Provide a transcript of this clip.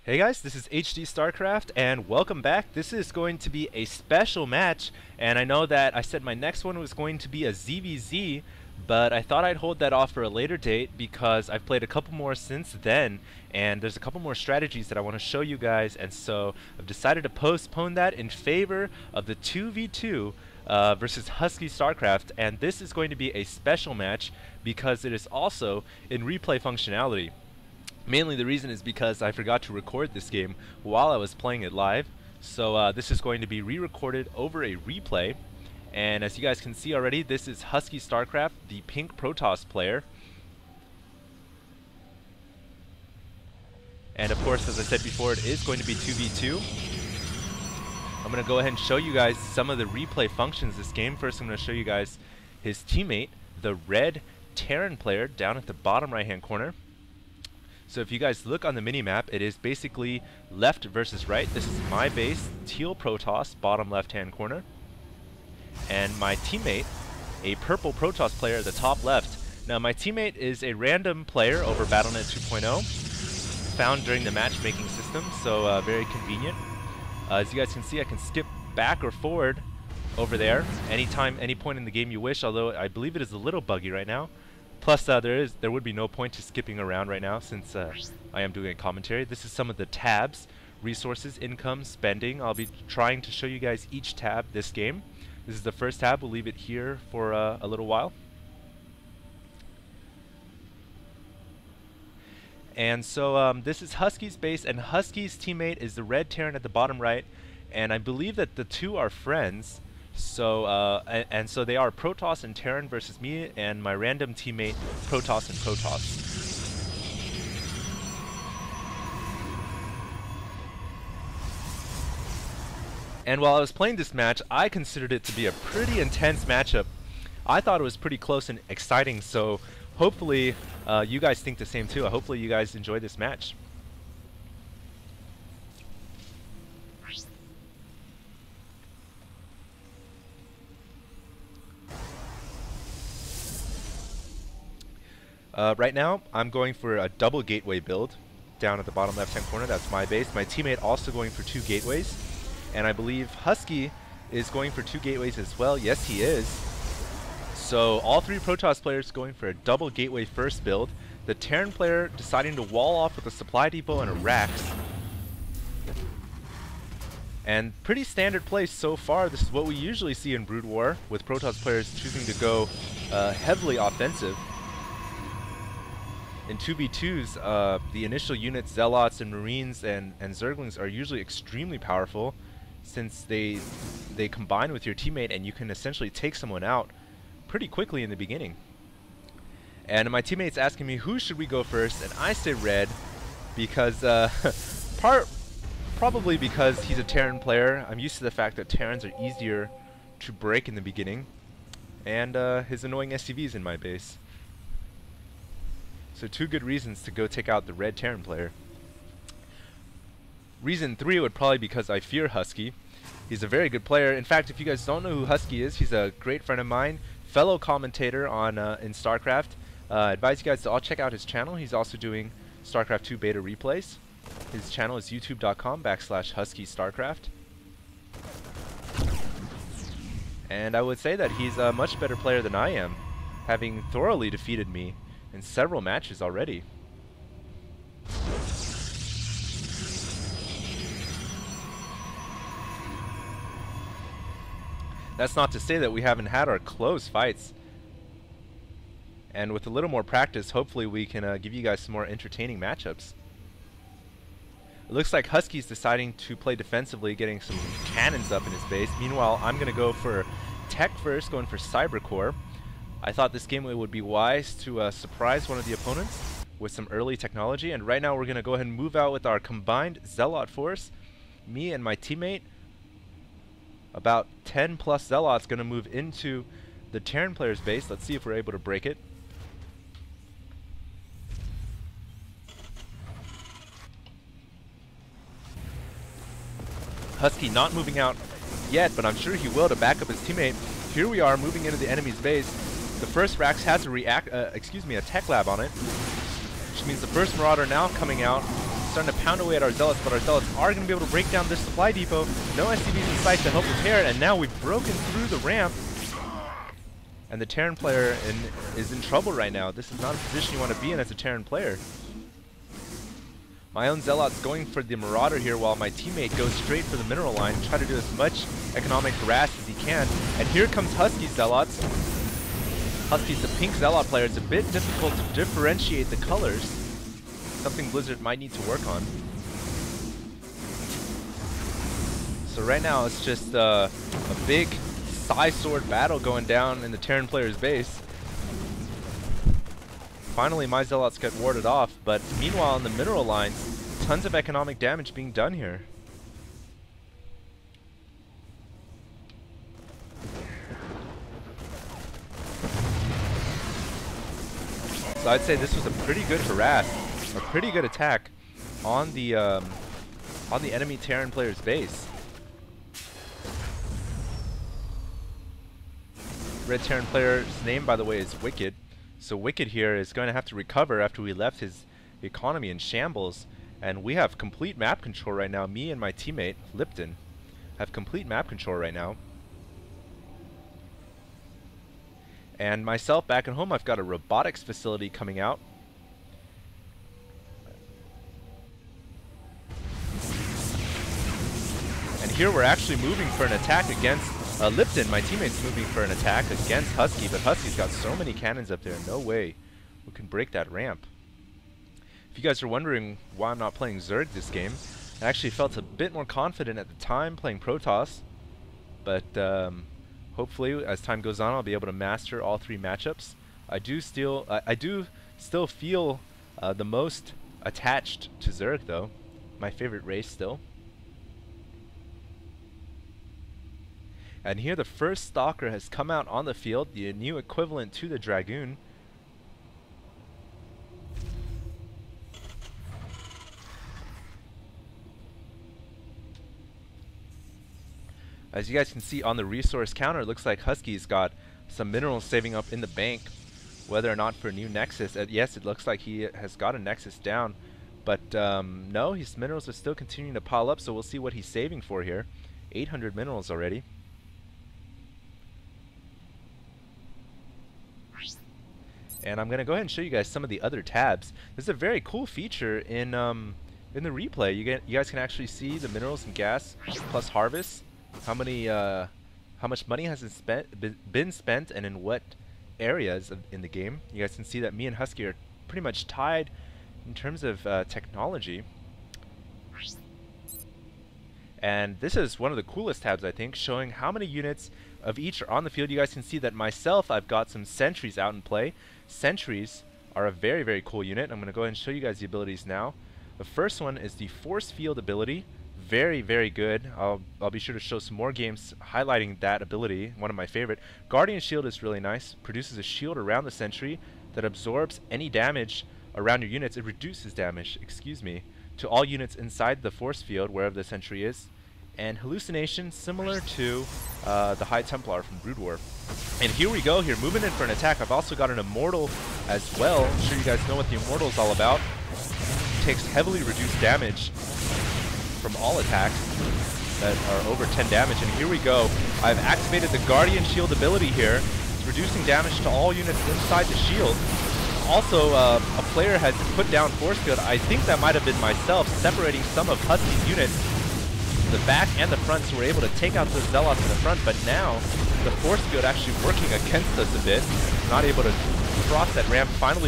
Hey guys, this is HD Starcraft and welcome back. This is going to be a special match, and I know that I said my next one was going to be a ZVZ, but I thought I'd hold that off for a later date because I've played a couple more since then, and there's a couple more strategies that I want to show you guys, and so I've decided to postpone that in favor of the 2v2 versus Husky Starcraft, and this is going to be a special match because it is also in replay functionality. Mainly the reason is because I forgot to record this game while I was playing it live, so this is going to be re-recorded over a replay. And as you guys can see already, this is Husky Starcraft, the pink Protoss player. And of course, as I said before, it is going to be 2v2. I'm going to go ahead and show you guys some of the replay functions this game. First, I'm going to show you guys his teammate, the red Terran player, down at the bottom right hand corner. So if you guys look on the minimap, it is basically left versus right. This is my base, teal Protoss, bottom left-hand corner. And my teammate, a purple Protoss player at the top left. Now my teammate is a random player over Battle.net 2.0, found during the matchmaking system, so very convenient. As you guys can see, I can skip back or forward over there anytime, any point in the game you wish, although I believe it is a little buggy right now. Plus, there would be no point to skipping around right now since I am doing a commentary. This is some of the tabs: resources, income, spending. I'll be trying to show you guys each tab this game. This is the first tab. We'll leave it here for a little while. And so this is Husky's base, and Husky's teammate is the red Terran at the bottom right. And I believe that the two are friends. So and so they are Protoss and Terran versus me and my random teammate Protoss and Protoss. And while I was playing this match, I considered it to be a pretty intense matchup. I thought it was pretty close and exciting, so hopefully you guys think the same too. Hopefully you guys enjoy this match. Right now, I'm going for a double gateway build down at the bottom left-hand corner. That's my base. My teammate also going for 2 gateways. And I believe Husky is going for 2 gateways as well. Yes, he is. So all 3 Protoss players going for a double gateway first build. The Terran player deciding to wall off with a supply depot and a Rax. And pretty standard play so far. This is what we usually see in Brood War, with Protoss players choosing to go heavily offensive. In 2v2s, the initial units, Zealots and Marines and Zerglings, are usually extremely powerful since they combine with your teammate and you can essentially take someone out pretty quickly in the beginning. And my teammate's asking me, who should we go first? And I say red because, probably because he's a Terran player. I'm used to the fact that Terrans are easier to break in the beginning. And his annoying SCVs in my base. So 2 good reasons to go take out the red Terran player. Reason 3 would probably be because I fear Husky. He's a very good player. In fact, if you guys don't know who Husky is, he's a great friend of mine, fellow commentator on in Starcraft. I advise you guys to all check out his channel. He's also doing Starcraft 2 beta replays. His channel is youtube.com/HuskyStarcraft. And I would say that he's a much better player than I am, having thoroughly defeated me in several matches already. That's not to say that we haven't had our close fights. And with a little more practice, hopefully we can give you guys some more entertaining matchups. It looks like Husky's deciding to play defensively, getting some cannons up in his base. Meanwhile, I'm going to go for tech first, going for Cyber Core. I thought this game would be wise to surprise one of the opponents with some early technology, and right now we're going to go ahead and move out with our combined Zealot force. Me and my teammate, about 10 plus Zealots, going to move into the Terran player's base. Let's see if we're able to break it. Husky not moving out yet, but I'm sure he will to back up his teammate. Here we are moving into the enemy's base. The first Rax has a tech lab on it, which means the first Marauder now coming out starting to pound away at our Zealots, but our Zealots are going to be able to break down this supply depot. No SCVs in sight to help repair it, and now we've broken through the ramp. And the Terran player is in trouble right now. This is not a position you want to be in as a Terran player. My own Zealot's going for the Marauder here while my teammate goes straight for the mineral line, try to do as much economic harass as he can. And here comes Husky's Zealots. Husky's the pink Zealot player. It's a bit difficult to differentiate the colors. Something Blizzard might need to work on. So right now it's just a big Sword battle going down in the Terran player's base. Finally, my Zealots get warded off, but meanwhile, in the mineral lines, tons of economic damage being done here. So I'd say this was a pretty good harass, a pretty good attack on the enemy Terran player's base. Red Terran player's name, by the way, is Wicked. So Wicked here is going to have to recover after we left his economy in shambles. And we have complete map control right now. Me and my teammate, Lipton, have complete map control right now. And myself, back at home, I've got a robotics facility coming out. And here we're actually moving for an attack against Lipton. My teammate's moving for an attack against Husky, but Husky's got so many cannons up there, no way we can break that ramp. If you guys are wondering why I'm not playing Zerg this game, I actually felt a bit more confident at the time playing Protoss, but hopefully as time goes on I'll be able to master all three matchups. I do still feel the most attached to Zerg though, my favorite race still. And here the first Stalker has come out on the field, the new equivalent to the Dragoon. As you guys can see on the resource counter, it looks like Husky's got some minerals saving up in the bank, whether or not for a new Nexus. Yes, it looks like he has got a Nexus down, but no, his minerals are still continuing to pile up, so we'll see what he's saving for here. 800 minerals already. And I'm going to go ahead and show you guys some of the other tabs. This is a very cool feature in the replay. You guys can actually see the minerals and gas plus harvest. How much money has been spent and in what areas in the game. You guys can see that me and Husky are pretty much tied in terms of technology. And this is one of the coolest tabs, I think, showing how many units of each are on the field. You guys can see that myself, I've got some sentries out in play. Sentries are a very, very cool unit. I'm going to go ahead and show you guys the abilities now. The first one is the Force Field ability. Very, very good. I'll be sure to show some more games highlighting that ability, one of my favorite. Guardian Shield is really nice. Produces a shield around the sentry that absorbs any damage around your units. It reduces damage, excuse me, to all units inside the force field, wherever the sentry is. And Hallucination, similar to the High Templar from Brood War. And here we go, here, moving in for an attack. I've also got an Immortal as well. I'm sure you guys know what the Immortal is all about. Takes heavily reduced damage from all attacks that are over 10 damage. And here we go. I've activated the Guardian Shield ability here. It's reducing damage to all units inside the shield. Also, a player had put down force field. I think that might have been myself, separating some of Husky's units, the back and the front, so we're able to take out the Zealots in the front. But now the force field actually working against us a bit. Not able to cross that ramp. Finally